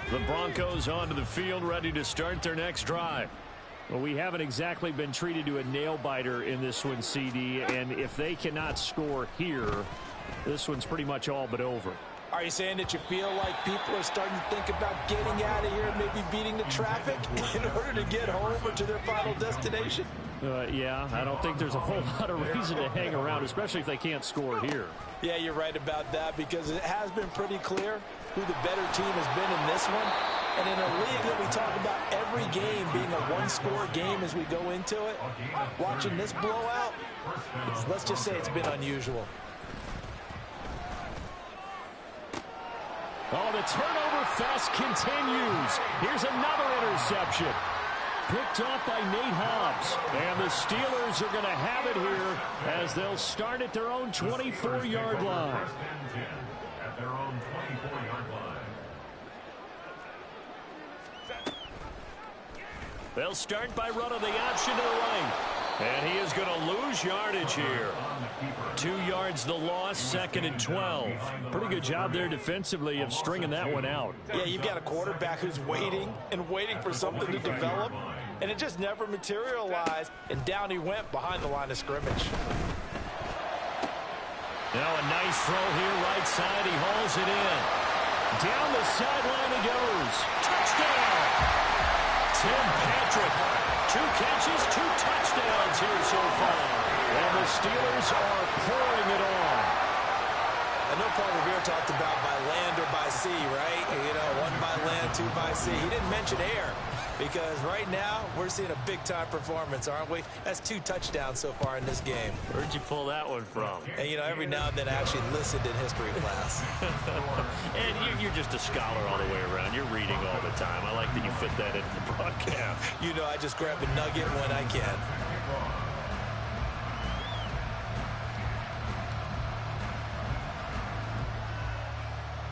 The Broncos onto the field, ready to start their next drive. Well, we haven't exactly been treated to a nail-biter in this one, CD, and if they cannot score here, this one's pretty much all but over. Are you saying that you feel like people are starting to think about getting out of here and maybe beating the traffic in order to get home or to their final destination? Yeah, I don't think there's a whole lot of reason to hang around, especially if they can't score here. Yeah, you're right about that, because it has been pretty clear who the better team has been in this one. And in a league that we talk about every game being a one-score game as we go into it, watching this blowout, let's just say it's been unusual. Oh, the turnover fest continues. Here's another interception. Picked off by Nate Hobbs. And the Steelers are going to have it here as they'll start at their own 24-yard line. At their own 24-yard line. They'll start by running the option to the right. And he is going to lose yardage here. 2 yards the loss, 2nd and 12. Pretty good job there defensively of stringing that one out. Yeah, you've got a quarterback who's waiting and waiting for something to develop, and it just never materialized, and down he went behind the line of scrimmage. Now a nice throw here, right side. He hauls it in. Down the sideline he goes. Touchdown! Tim Patrick. 2 catches, 2 touchdowns here so far. And the Steelers are pouring it on. I know Paul Revere talked about by land or by sea, right? You know, 1 by land, 2 by sea. He didn't mention air because right now we're seeing a big-time performance, aren't we? That's 2 touchdowns so far in this game. Where'd you pull that one from? And, you know, every now and then I actually listened in history class. And you're just a scholar all the way around. You're reading all the time. I like that you fit that into the broadcast. You know, I just grab a nugget when I can.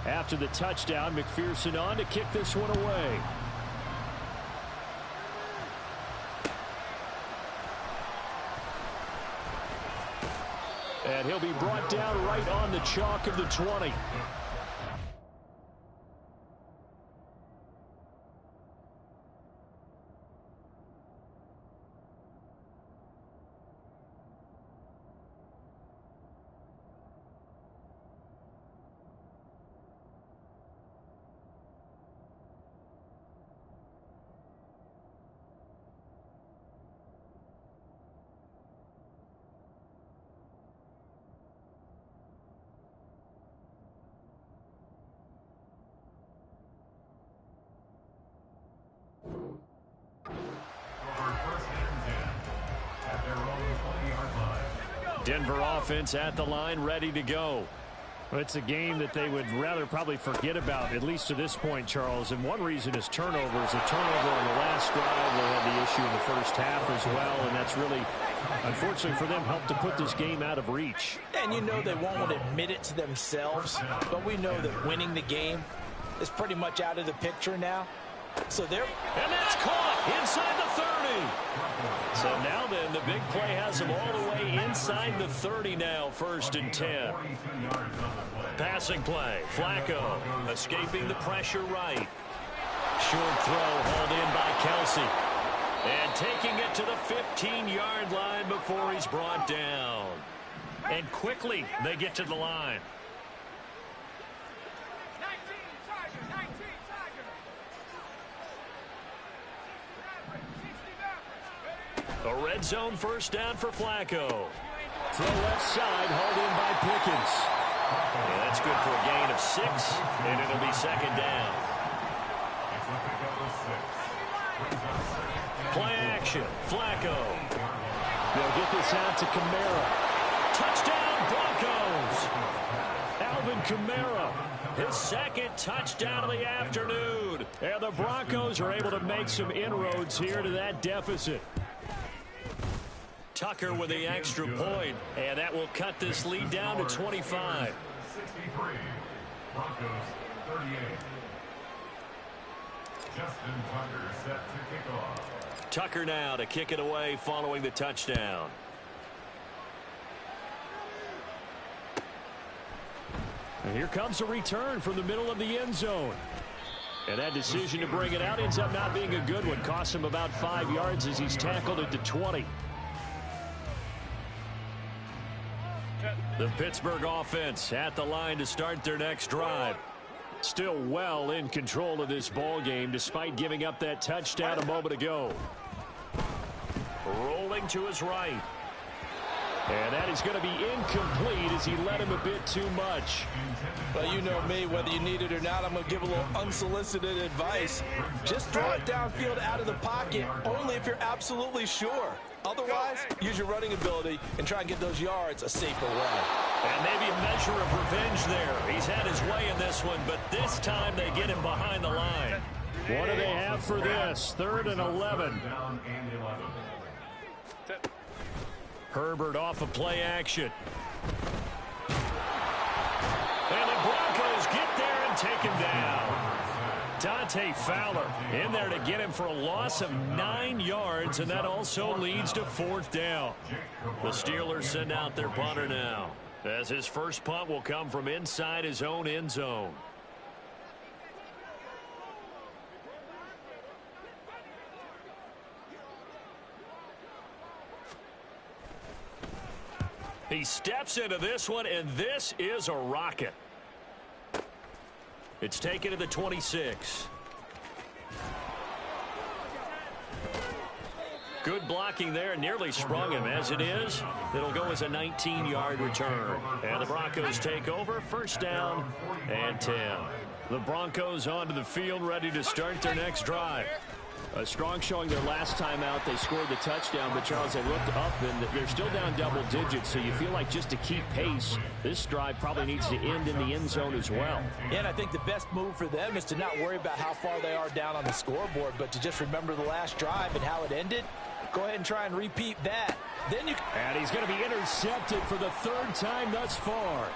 After the touchdown, McPherson on to kick this one away. And he'll be brought down right on the chalk of the 20. Denver offense at the line, ready to go. Well, it's a game that they would rather probably forget about, at least to this point, Charles. And one reason is turnovers. A turnover on the last drive, they had the issue in the first half as well. And that's really, unfortunately for them, helped to put this game out of reach. And you know they won't admit it to themselves, but we know that winning the game is pretty much out of the picture now. So they're... And that's caught inside the 30. So now then, the big play has them all the way inside the 30 now, 1st and 10. Passing play, Flacco escaping the pressure right. Short throw hauled in by Kelsey. And taking it to the 15-yard line before he's brought down. And quickly, they get to the line. A red zone first down for Flacco. Throw left side, hauled in by Pickens. Yeah, that's good for a gain of 6, and it'll be 2nd down. Play action, Flacco. They'll get this out to Kamara. Touchdown, Broncos. Alvin Kamara. His 2nd touchdown of the afternoon. And the Broncos are able to make some inroads here to that deficit. Tucker with the extra point, and that will cut this lead down to 25. 63, Broncos 38. Justin Tucker set to kick off. Tucker now to kick it away following the touchdown. And here comes a return from the middle of the end zone. And that decision to bring it out ends up not being a good one. Costs him about 5 yards as he's tackled at the 20. The Pittsburgh offense at the line to start their next drive. Still well in control of this ball game despite giving up that touchdown a moment ago. Rolling to his right. And that is going to be incomplete as he led him a bit too much. Well, you know me, whether you need it or not, I'm going to give a little unsolicited advice. Just throw it downfield out of the pocket, only if you're absolutely sure. Otherwise, use your running ability and try and get those yards a safer way. And maybe a measure of revenge there. He's had his way in this one, but this time they get him behind the line. What do they have for this? 3rd and 11. Herbert off of play action. And the Broncos get there and take him down. Dante Fowler in there to get him for a loss of 9 yards, and that also leads to 4th down. The Steelers send out their punter now, as his first punt will come from inside his own end zone. He steps into this one, and this is a rocket. It's taken to the 26. Good blocking there, nearly sprung him. As it is, it'll go as a 19-yard return. And the Broncos take over, 1st down and 10. The Broncos onto the field, ready to start their next drive. A strong showing their last time out. They scored the touchdown, but Charles, they looked up and they're still down double digits, so you feel like just to keep pace, this drive probably needs to end in the end zone as well. Yeah, and I think the best move for them is to not worry about how far they are down on the scoreboard, but to just remember the last drive and how it ended. Go ahead and try and repeat that. Then you. And he's going to be intercepted for the 3rd time thus far.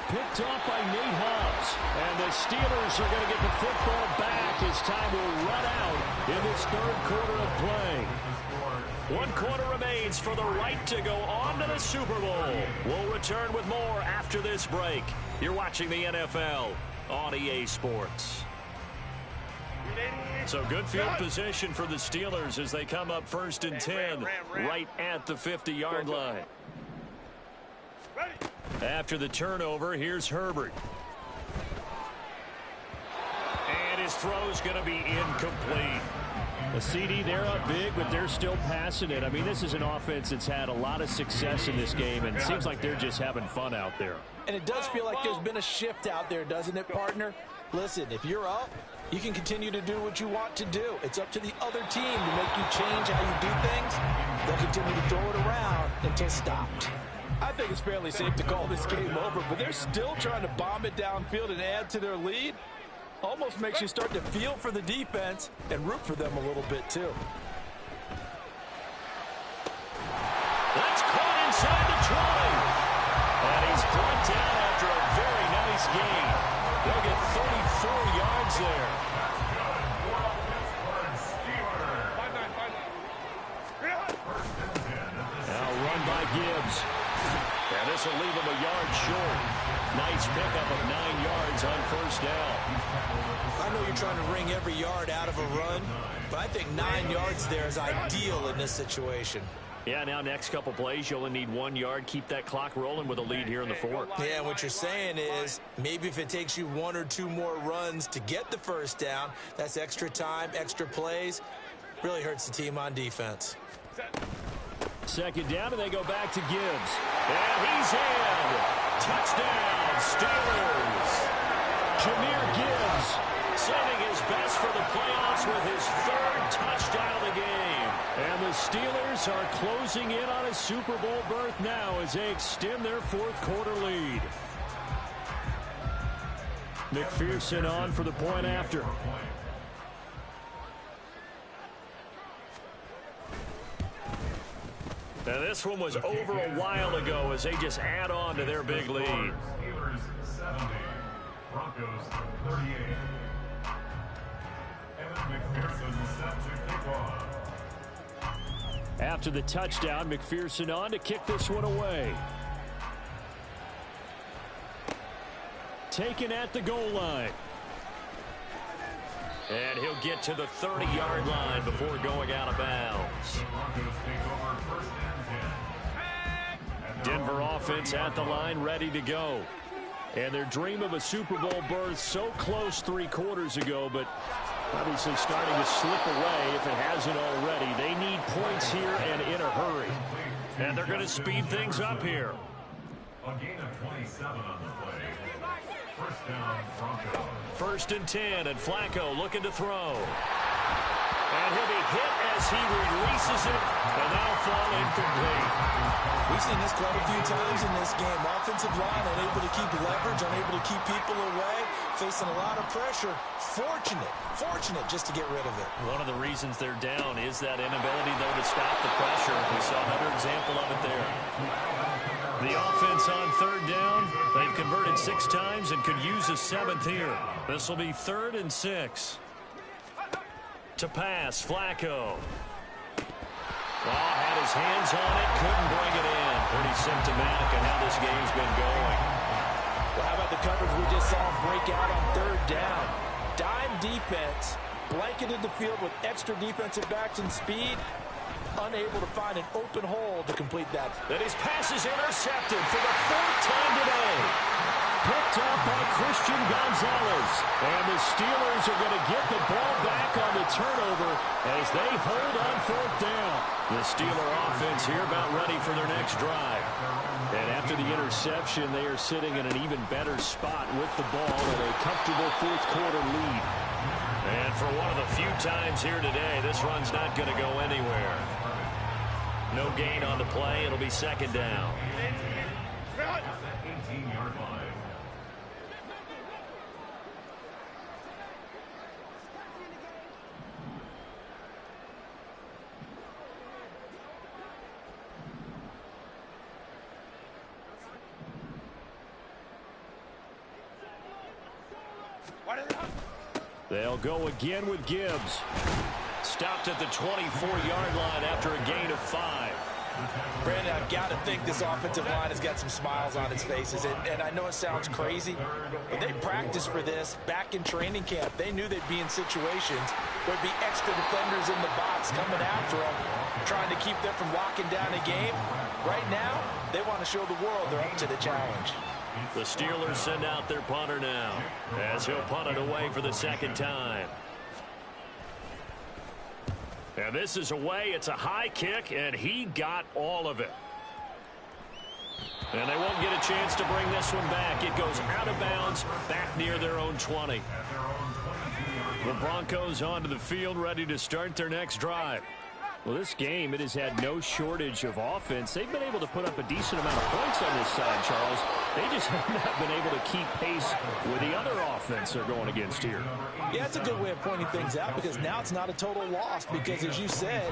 Picked off by Nate Hobbs. And the Steelers are going to get the football back as time will run out in this 3rd quarter of play. 1 quarter remains for the right to go on to the Super Bowl. We'll return with more after this break. You're watching the NFL on EA Sports. So good field position for the Steelers as they come up 1st and 10 right at the 50-yard line. After the turnover, here's Herbert. And his throw's going to be incomplete. The CD, they're up big, but they're still passing it. I mean, this is an offense that's had a lot of success in this game, and it seems like they're just having fun out there. And it does feel like there's been a shift out there, doesn't it, partner? Listen, if you're up, you can continue to do what you want to do. It's up to the other team to make you change how you do things. They'll continue to throw it around until stopped. I think it's fairly safe to call this game over, but they're still trying to bomb it downfield and add to their lead. Almost makes you start to feel for the defense and root for them a little bit, too. That's caught inside the 20. And he's brought down after a very nice gain. They'll get 34 yards there. Now run by Gibbs. And this will leave him a yard short. Nice pickup of 9 yards on 1st down. I know you're trying to wring every yard out of a run, but I think 9 yards there is ideal in this situation. Yeah, now next couple plays, you only need 1 yard. Keep that clock rolling with a lead here in the 4th. Yeah, what you're saying is maybe if it takes you 1 or 2 more runs to get the 1st down, that's extra time, extra plays. Really hurts the team on defense. 2nd down, and they go back to Gibbs. And he's in. Touchdown, Steelers. Jahmyr Gibbs saving his best for the playoffs with his 3rd touchdown of the game. And the Steelers are closing in on a Super Bowl berth now as they extend their 4th quarter lead. McPherson on for the point after. Now this one was over a while ago as they just add on to their big lead. Steelers 70, Broncos 38. Evan McPherson set to kick off. After the touchdown, McPherson on to kick this one away. Taken at the goal line. And he'll get to the 30-yard line before going out of bounds. Broncos take over 1st and 10. Denver offense at the line, ready to go. And their dream of a Super Bowl berth so close 3 quarters ago, but obviously starting to slip away if it hasn't already. They need points here and in a hurry. And they're going to speed things up here. A gain of 27 on the play. 1st down, Broncos. 1st and 10, and Flacco looking to throw. And he'll be hit as he releases it, and that'll fall incomplete. We've seen this quite a few times in this game. Offensive line unable to keep leverage, unable to keep people away, facing a lot of pressure. Fortunate just to get rid of it. One of the reasons they're down is that inability, though, to stop the pressure. We saw another example of it there. The offense on third down. They've converted 6 times and could use a 7th here. This will be 3rd and 6. To pass, Flacco. Had his hands on it, couldn't bring it in. Pretty symptomatic of how this game's been going. Well, how about the coverage we just saw break out on third down? Dime defense, blanketed the field with extra defensive backs and speed, unable to find an open hole to complete that. Then his pass is intercepted for the 4th time today. Picked up by Christian Gonzalez. And the Steelers are going to get the ball back on the turnover as they hold on 4th down. The Steeler offense here about ready for their next drive. And after the interception, they are sitting in an even better spot with the ball and a comfortable 4th quarter lead. And for one of the few times here today, this run's not going to go anywhere. No gain on the play. It'll be 2nd down. 18-yard line. They'll go again with Gibbs. Stopped at the 24-yard line after a gain of 5. Brandon, I've got to think this offensive line has got some smiles on its faces. And I know it sounds crazy, but they practiced for this back in training camp. They knew they'd be in situations where there'd be extra defenders in the box coming after them, trying to keep them from locking down a game. Right now, they want to show the world they're up to the challenge. The Steelers send out their punter now, as he'll punt it away for the 2nd time. And this is away. It's a high kick, and he got all of it. And they won't get a chance to bring this one back. It goes out of bounds, back near their own 20. The Broncos onto the field, ready to start their next drive. Well, this game, it has had no shortage of offense. They've been able to put up a decent amount of points on this side, Charles. They just have not been able to keep pace with the other offense they're going against here. Yeah, it's a good way of pointing things out because now it's not a total loss because, as you said,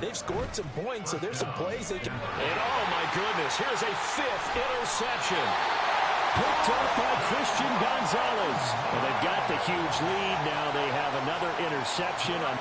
they've scored some points, so there's some plays they can... And, oh, my goodness, here's a 5th interception. Picked up by Christian Gonzalez. And they've got the huge lead. Now they have another interception on...